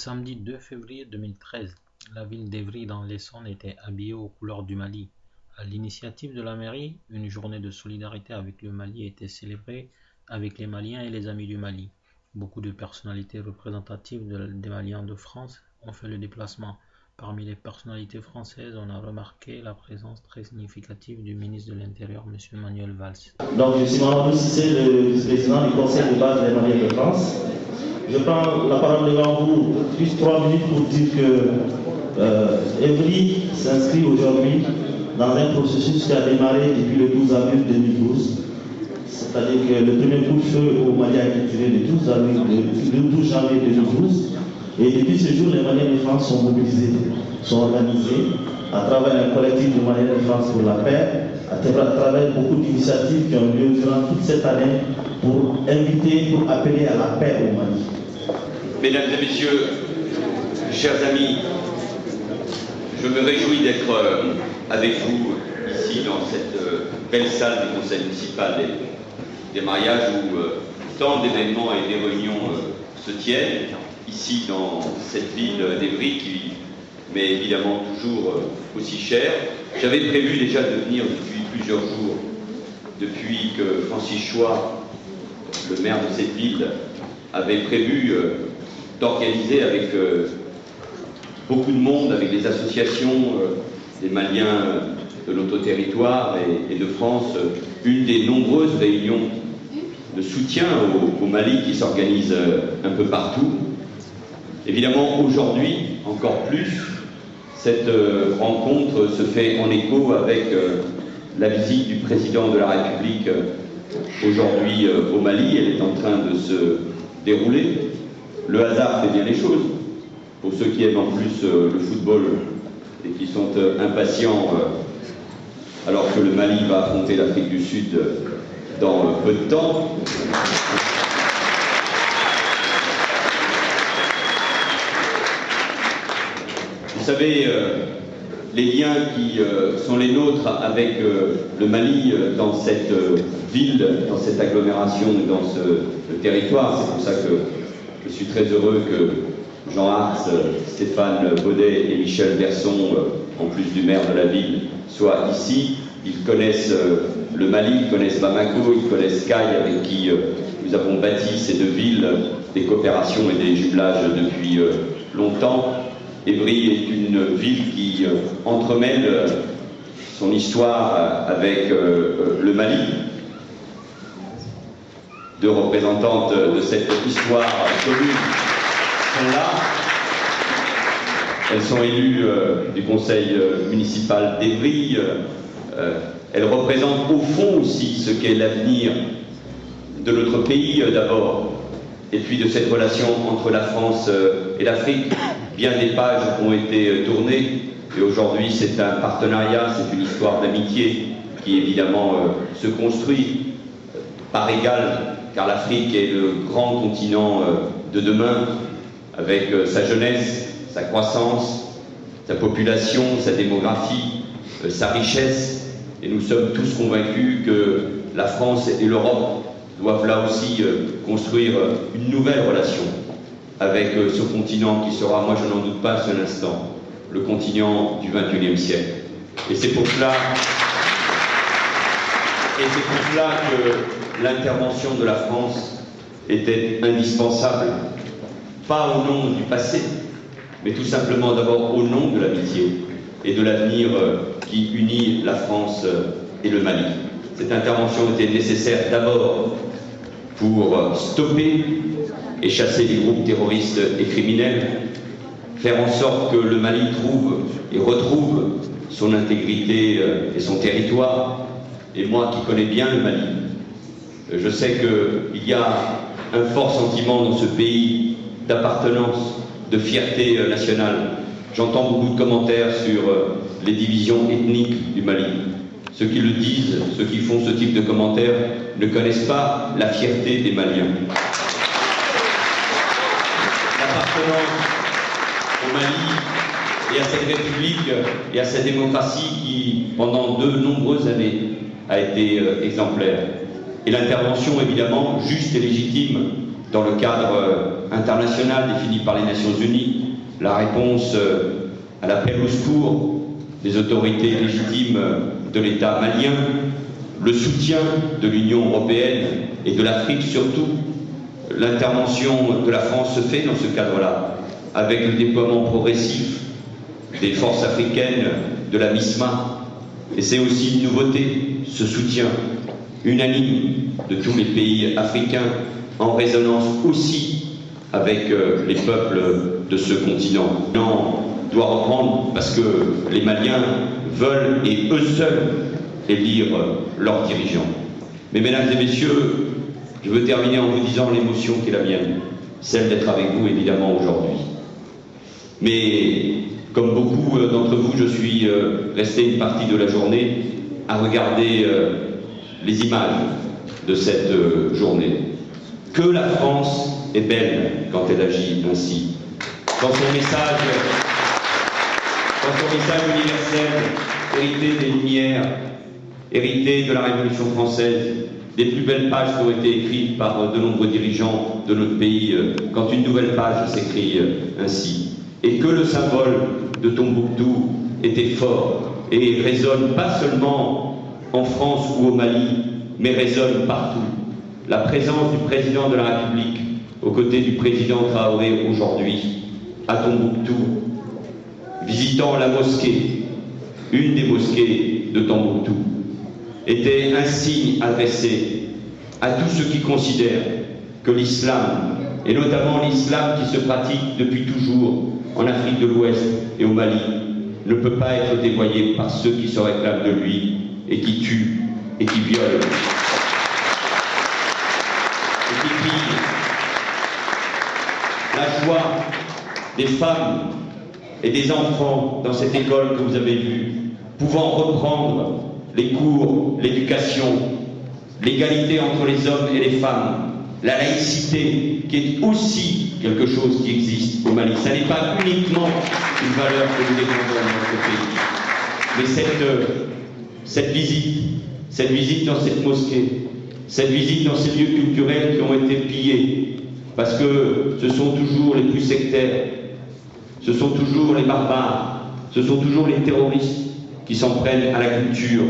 samedi 2 février 2013, la ville d'Evry dans l'Essonne était habillée aux couleurs du Mali. À l'initiative de la mairie, une journée de solidarité avec le Mali était célébrée avec les Maliens et les amis du Mali. Beaucoup de personnalités représentatives des Maliens de France ont fait le déplacement. Parmi les personnalités françaises, on a remarqué la présence très significative du ministre de l'Intérieur, M. Manuel Valls. Donc je suis Mamadou Cissé, le vice-président du Conseil de base des Maliens de France. Je prends la parole devant vous juste 3 minutes pour dire que Evry s'inscrit aujourd'hui dans un processus qui a démarré depuis le 12 avril 2012. C'est-à-dire que le premier coup de feu au Mali a été tiré le 12 janvier 2012. Et depuis ce jour, les Maliens de France sont mobilisés, sont organisés à travers un collectif de Maliens de France pour la paix, à travers beaucoup d'initiatives qui ont lieu durant toute cette année pour inviter, pour appeler à la paix au Mali. Mesdames et messieurs, chers amis, je me réjouis d'être avec vous ici dans cette belle salle du conseil municipal des mariages où tant d'événements et des réunions se tiennent, ici dans cette ville d'Evry qui m'est évidemment toujours aussi chère. J'avais prévu déjà de venir depuis plusieurs jours, depuis que Francis Choix, le maire de cette ville, avait prévu d'organiser avec beaucoup de monde, avec les associations des Maliens de notre territoire et de France, une des nombreuses réunions de soutien au Mali qui s'organisent un peu partout. Évidemment, aujourd'hui, encore plus, cette rencontre se fait en écho avec la visite du président de la République aujourd'hui au Mali. Elle est en train de se dérouler. Le hasard fait bien les choses. Pour ceux qui aiment en plus le football et qui sont impatients, alors que le Mali va affronter l'Afrique du Sud dans peu de temps. Vous savez, les liens qui sont les nôtres avec le Mali dans cette ville, dans cette agglomération, dans ce territoire, c'est pour ça que je suis très heureux que Jean Artz, Stéphane Baudet et Michel Verson, en plus du maire de la ville, soient ici. Ils connaissent le Mali, ils connaissent Bamako, ils connaissent Kay, avec qui nous avons bâti ces deux villes, des coopérations et des jumelages depuis longtemps. Evry est une ville qui entremêle son histoire avec le Mali. Deux représentantes de cette histoire commune sont là. Elles sont élues du conseil municipal d'Evry. Elles représentent au fond aussi ce qu'est l'avenir de notre pays d'abord, et puis de cette relation entre la France et l'Afrique. Bien des pages ont été tournées, et aujourd'hui c'est un partenariat, c'est une histoire d'amitié qui évidemment se construit par égal, car l'Afrique est le grand continent de demain, avec sa jeunesse, sa croissance, sa population, sa démographie, sa richesse, et nous sommes tous convaincus que la France et l'Europe doivent là aussi construire une nouvelle relation avec ce continent qui sera, moi je n'en doute pas un seul instant, le continent du XXIe siècle. Et c'est pour cela que l'intervention de la France était indispensable, pas au nom du passé, mais tout simplement d'abord au nom de l'amitié et de l'avenir qui unit la France et le Mali. Cette intervention était nécessaire d'abord pour stopper et chasser les groupes terroristes et criminels, faire en sorte que le Mali trouve et retrouve son intégrité et son territoire. Et moi qui connais bien le Mali, je sais qu'il y a un fort sentiment dans ce pays d'appartenance, de fierté nationale. J'entends beaucoup de commentaires sur les divisions ethniques du Mali. Ceux qui le disent, ceux qui font ce type de commentaires, ne connaissent pas la fierté des Maliens. L'appartenance au Mali et à cette république et à cette démocratie qui, pendant de nombreuses années, a été exemplaire. Et l'intervention, évidemment, juste et légitime dans le cadre international défini par les Nations Unies, la réponse à l'appel au secours des autorités légitimes de l'État malien, le soutien de l'Union européenne et de l'Afrique surtout. L'intervention de la France se fait dans ce cadre-là, avec le déploiement progressif des forces africaines de la MISMA. Et c'est aussi une nouveauté, ce soutien unanime de tous les pays africains, en résonance aussi avec les peuples de ce continent. On doit reprendre parce que les Maliens veulent, et eux seuls, élire leurs dirigeants. Mais mesdames et messieurs, je veux terminer en vous disant l'émotion qui est la mienne, celle d'être avec vous évidemment aujourd'hui. Mais comme beaucoup d'entre vous, je suis resté une partie de la journée à regarder les images de cette journée. Que la France est belle quand elle agit ainsi. Quand son message universel, hérité des Lumières, hérité de la Révolution française, des plus belles pages qui ont été écrites par de nombreux dirigeants de notre pays, quand une nouvelle page s'écrit ainsi. Et que le symbole de Tombouctou était fort et résonne pas seulement en France ou au Mali, mais résonne partout. La présence du président de la République aux côtés du président Traoré aujourd'hui à Tombouctou, visitant la mosquée, une des mosquées de Tombouctou, était un signe adressé à tous ceux qui considèrent que l'islam, et notamment l'islam qui se pratique depuis toujours en Afrique de l'Ouest et au Mali, ne peut pas être dévoyé par ceux qui se réclament de lui et qui tuent et qui violent et qui pillent. La joie des femmes et des enfants dans cette école que vous avez vue, pouvant reprendre les cours, l'éducation, l'égalité entre les hommes et les femmes, la laïcité, qui est aussi quelque chose qui existe au Mali. Ça n'est pas uniquement une valeur que nous défendons dans notre pays. Mais cette visite dans cette mosquée, cette visite dans ces lieux culturels qui ont été pillés, parce que ce sont toujours les plus sectaires, ce sont toujours les barbares, ce sont toujours les terroristes qui s'en prennent à la culture,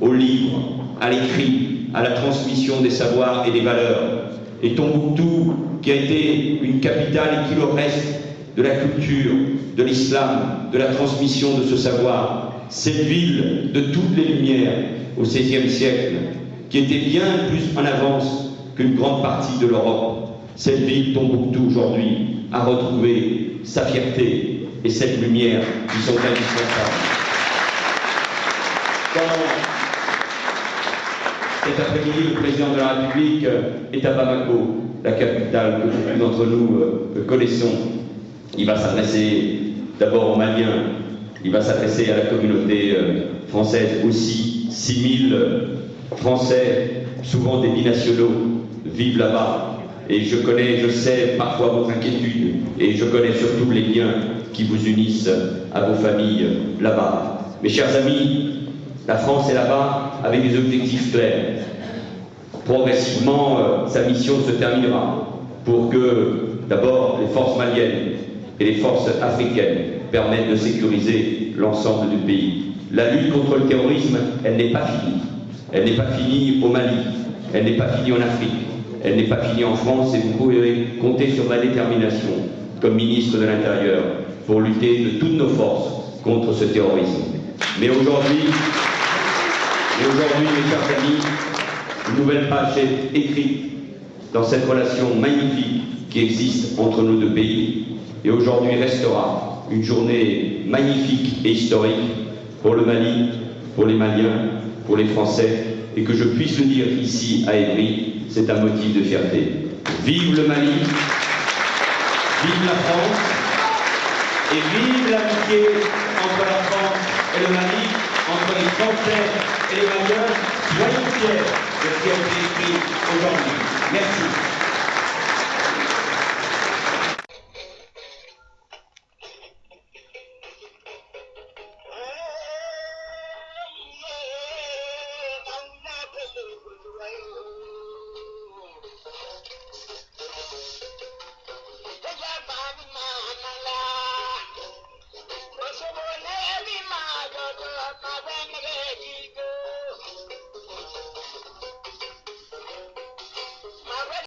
au livre, à l'écrit, à la transmission des savoirs et des valeurs. Et Tombouctou, qui a été une capitale et qui le reste de la culture, de l'islam, de la transmission de ce savoir, cette ville de toutes les lumières au XVIe siècle, qui était bien plus en avance qu'une grande partie de l'Europe, cette ville Tombouctou aujourd'hui a retrouvé sa fierté et cette lumière qui sont indispensables. Cet après-midi, le président de la République est à Bamako, la capitale que beaucoup d'entre nous connaissons. Il va s'adresser d'abord aux Maliens, il va s'adresser à la communauté française aussi. 6000 Français, souvent des binationaux, vivent là-bas. Et je sais parfois votre inquiétude, et je connais surtout les liens qui vous unissent à vos familles là-bas. Mes chers amis, la France est là-bas avec des objectifs clairs. Progressivement, sa mission se terminera pour que, d'abord, les forces maliennes et les forces africaines permettent de sécuriser l'ensemble du pays. La lutte contre le terrorisme, elle n'est pas finie. Elle n'est pas finie au Mali, elle n'est pas finie en Afrique, elle n'est pas finie en France, et vous pouvez compter sur ma détermination comme ministre de l'Intérieur pour lutter de toutes nos forces contre ce terrorisme. Mais aujourd'hui, mes chers amis, une nouvelle page est écrite dans cette relation magnifique qui existe entre nos deux pays. Et aujourd'hui restera une journée magnifique et historique pour le Mali, pour les Maliens, pour les Français, et que je puisse le dire ici à Évry, c'est un motif de fierté. Vive le Mali, vive la France, et vive l'amitié entre la France et le Mali, entre les Français et les Maliens. Soyez fiers de ce qui a été écrit aujourd'hui. Merci.